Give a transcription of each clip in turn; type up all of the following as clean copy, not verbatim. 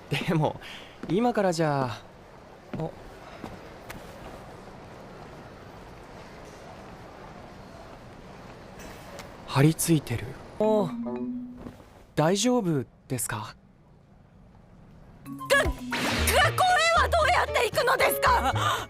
でも今からじゃお張り付いてる。お大丈夫ですか？学校へはどうやって行くのですか？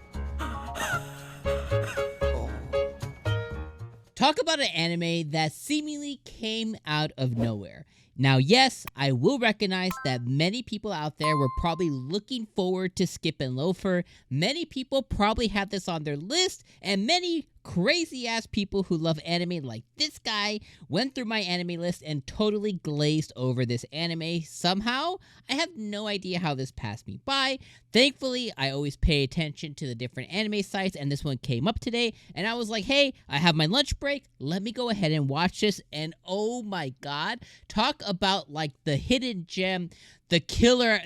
Talk about an anime that seemingly came out of nowhere. Now, yes, I will recognize that many people out there were probably looking forward to skipping Loafer. Many people probably have this on their list, and many crazy-ass people who love anime like this guy went through my anime list and totally glazed over this anime. Somehow, I have no idea how this passed me by. Thankfully, I always pay attention to the different anime sites, and this one came up today, and I was like, hey, I have my lunch break, let me go ahead and watch this, and oh my god, talk about like the hidden gem, the killer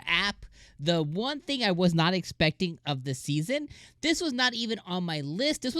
app, the one thing I was not expecting of the season. This was not even on my list. This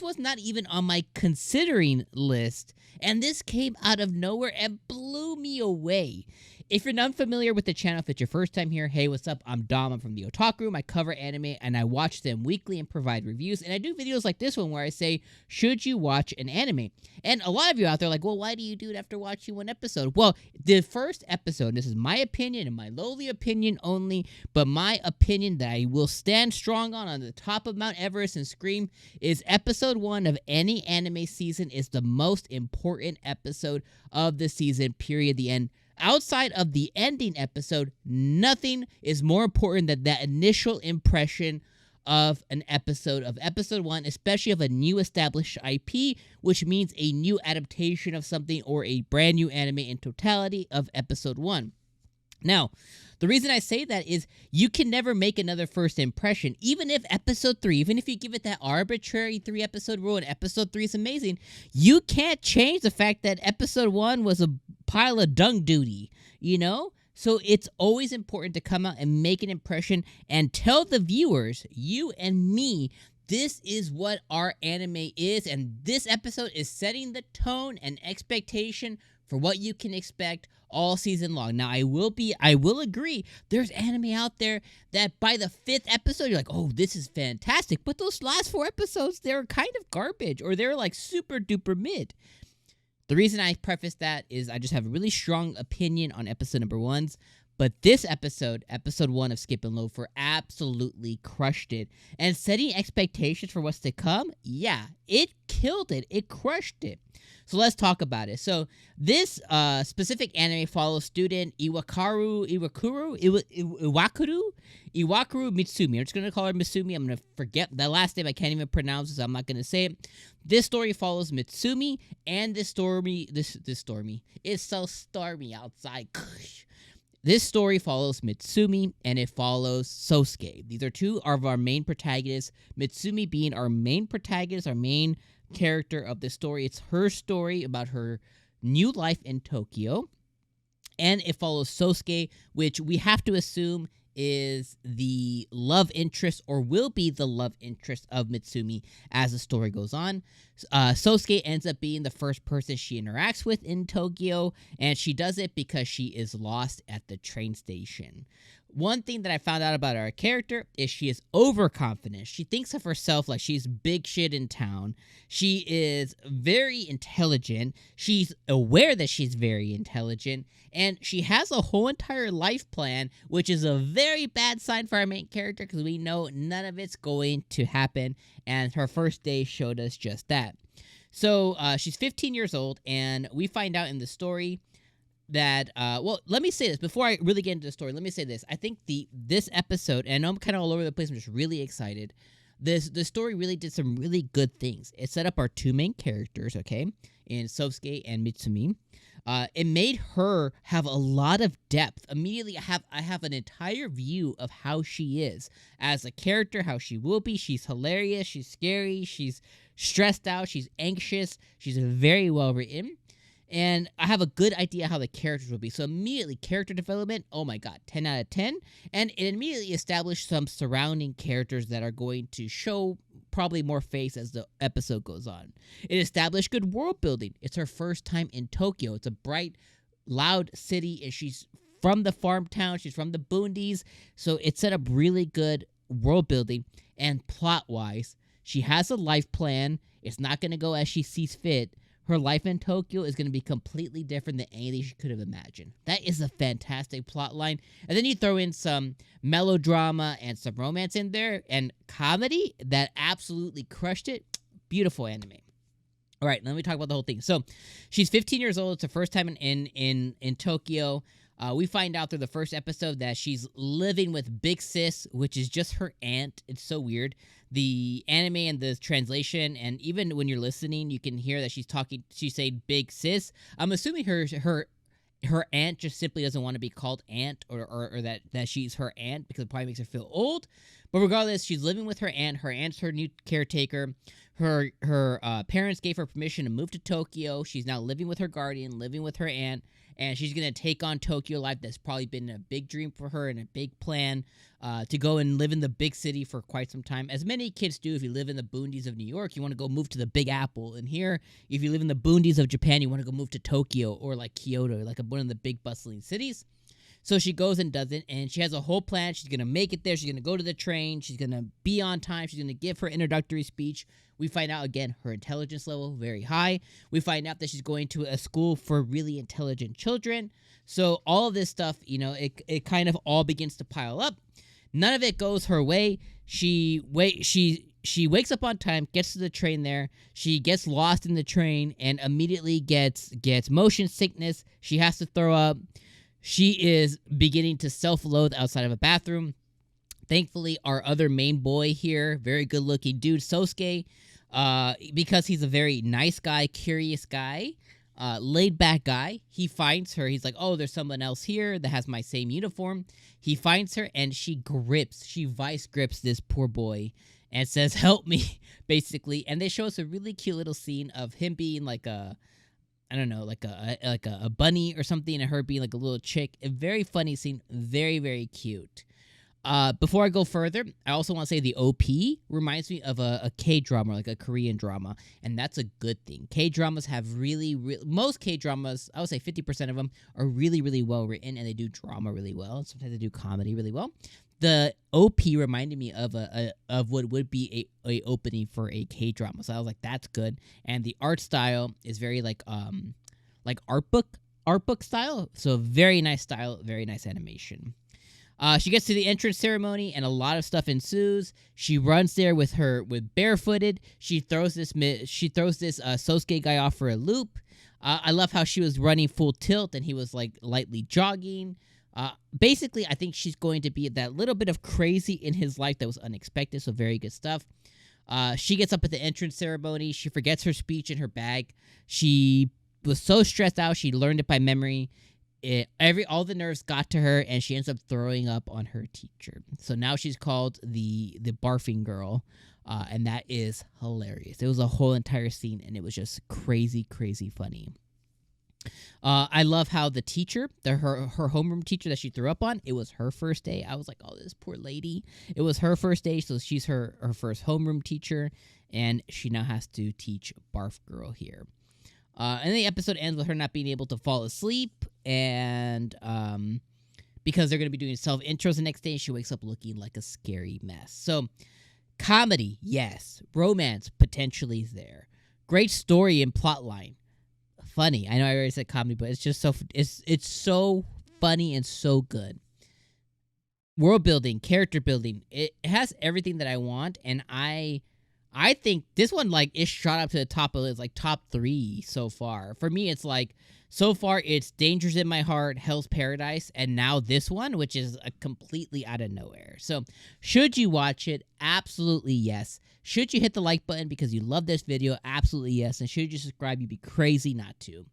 was not even on my considering list. And this came out of nowhere and blew me away. If you're not familiar with the channel, if it's your first time here, hey, what's up? I'm Dom. I'm from the Otaku Room. I cover anime and I watch them weekly and provide reviews. And I do videos like this one where I say, should you watch an anime? And a lot of you out there are like, well, why do you do it after watching one episode? Well, the first episode, this is my opinion and my lowly opinion only, but my opinion that I will stand strong on the top of Mount Everest and scream, is episode 1 of any anime season is the most important episode of the season, period, the end. Outside of the ending episode, nothing is more important than that initial impression of an episode of episode 1, especially of a new established IP, which means a new adaptation of something or a brand new anime in totality of episode 1. Now, the reason I say that is you can never make another first impression. Even if episode 3, even if you give it that arbitrary 3-episode rule and episode 3 is amazing, you can't change the fact that episode 1 was a pile of dung duty, you know? So it's always important to come out and make an impression and tell the viewers, you and me, this is what our anime is, and this episode is setting the tone and expectation for what you can expect all season long. Now, I will agree, there's anime out there that by the 5th episode, you're like, oh, this is fantastic. But those last 4 episodes, they're kind of garbage, or they're like super duper mid. The reason I preface that is I just have a really strong opinion on episode number 1's. But this episode 1 of Skip and Loafer, absolutely crushed it. And setting expectations for what's to come, yeah, it killed it. It crushed it. So let's talk about it. So this specific anime follows student Iwakuru Mitsumi. I'm just going to call her Mitsumi. I'm going to forget that last name. I can't even pronounce it, so I'm not going to say it. This story follows Mitsumi, and this stormy. It's so stormy outside. This story follows Mitsumi, and it follows Sosuke. These are two of our main protagonists, Mitsumi being our main protagonist, our main character of the story. It's her story about her new life in Tokyo, and it follows Sosuke, which we have to assume is the love interest, or will be the love interest of Mitsumi as the story goes on. Sosuke ends up being the first person she interacts with in Tokyo, and she does it because she is lost at the train station. One thing that I found out about our character is she is overconfident. She thinks of herself like she's big shit in town. She is very intelligent. She's aware that she's very intelligent. And she has a whole entire life plan, which is a very bad sign for our main character because we know none of it's going to happen. And her first day showed us just that. So she's 15 years old, and we find out in the story that well, let me say this before I really get into the story. Let me say this. I think this episode, and I know I'm kind of all over the place, I'm just really excited. The story really did some really good things. It set up our two main characters, okay, in Sosuke and Mitsumi. It made her have a lot of depth. Immediately, I have an entire view of how she is as a character, how she will be. She's hilarious. She's scary. She's stressed out. She's anxious. She's very well written. And I have a good idea how the characters will be. So immediately, character development, oh my god, 10 out of 10. And it immediately established some surrounding characters that are going to show probably more face as the episode goes on. It established good world building. It's her first time in Tokyo. It's a bright, loud city, and she's from the farm town. She's from the boondies. So it set up really good world building. And plot-wise, she has a life plan. It's not going to go as she sees fit. Her life in Tokyo is going to be completely different than anything she could have imagined. That is a fantastic plot line. And then you throw in some melodrama and some romance in there and comedy that absolutely crushed it. Beautiful anime. All right, let me talk about the whole thing. So she's 15 years old. It's her first time in Tokyo. We find out through the first episode that she's living with Big Sis, which is just her aunt. It's so weird. The anime and the translation, and even when you're listening, you can hear that she's saying Big Sis. I'm assuming her aunt just simply doesn't want to be called aunt, or that she's her aunt because it probably makes her feel old. But regardless, she's living with her aunt. Her aunt's her new caretaker. Her parents gave her permission to move to Tokyo. She's now living with her guardian, living with her aunt, and she's going to take on Tokyo life. That's probably been a big dream for her and a big plan to go and live in the big city for quite some time. As many kids do, if you live in the boondies of New York, you want to go move to the Big Apple. And here, if you live in the boondies of Japan, you want to go move to Tokyo or like Kyoto, like one of the big bustling cities. So she goes and does it, and she has a whole plan. She's going to make it there. She's going to go to the train. She's going to be on time. She's going to give her introductory speech. We find out, again, her intelligence level, very high. We find out that she's going to a school for really intelligent children. So all of this stuff, it kind of all begins to pile up. None of it goes her way. She wakes up on time, gets to the train there. She gets lost in the train and immediately gets motion sickness. She has to throw up. She is beginning to self-loathe outside of a bathroom. Thankfully, our other main boy here, very good-looking dude, 𝐒𝐻𝐽, because he's a very nice guy, curious guy, laid-back guy, he finds her. He's like, oh, there's someone else here that has my same uniform. He finds her, and she vice grips this poor boy and says, help me, basically. And they show us a really cute little scene of him being like a bunny or something, and her being like a little chick. A very funny scene, very, very cute. Before I go further, I also want to say the OP reminds me of a K-drama, like a Korean drama, and that's a good thing. K-dramas have most K-dramas, I would say 50% of them, are really, really well written, and they do drama really well. Sometimes they do comedy really well. The OP reminded me of what would be a opening for a K-drama, so I was like, that's good. And the art style is very like art book style, so very nice style, very nice animation. She gets to the entrance ceremony, and a lot of stuff ensues. She runs there with barefooted. She throws this 𝐒𝐻𝐽 guy off for a loop. I love how she was running full tilt, and he was like lightly jogging. Basically, I think she's going to be that little bit of crazy in his life that was unexpected, so very good stuff. She gets up at the entrance ceremony. She forgets her speech in her bag. She was so stressed out, she learned it by memory. All the nerves got to her, and she ends up throwing up on her teacher. So now she's called the barfing girl, and that is hilarious. It was a whole entire scene, and it was just crazy, crazy funny. I love how the teacher, her homeroom teacher that she threw up on, it was her first day. I was like, oh, this poor lady. It was her first day, so she's her first homeroom teacher, and she now has to teach Barf Girl here. And then the episode ends with her not being able to fall asleep, and because they're going to be doing self-intros the next day, she wakes up looking like a scary mess. So, comedy, yes. Romance, potentially is there. Great story and plotline. Funny. I know I already said comedy, but it's just it's so funny and so good. World building, character building, it has everything that I want, and I think this one is shot up to the top of it. It's like top 3 so far. For me, it's like so far it's Dangers in My Heart, Hell's Paradise, and now this one, which is a completely out of nowhere. So should you watch it? Absolutely yes. Should you hit the like button because you love this video? Absolutely yes. And should you subscribe? You'd be crazy not to.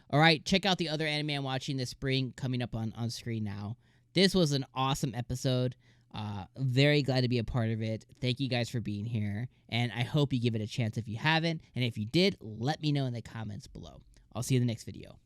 All right, check out the other anime I'm watching this spring coming up on screen now. This was an awesome episode. Very glad to be a part of it. Thank you guys for being here, and I hope you give it a chance if you haven't, and if you did, let me know in the comments below. I'll see you in the next video.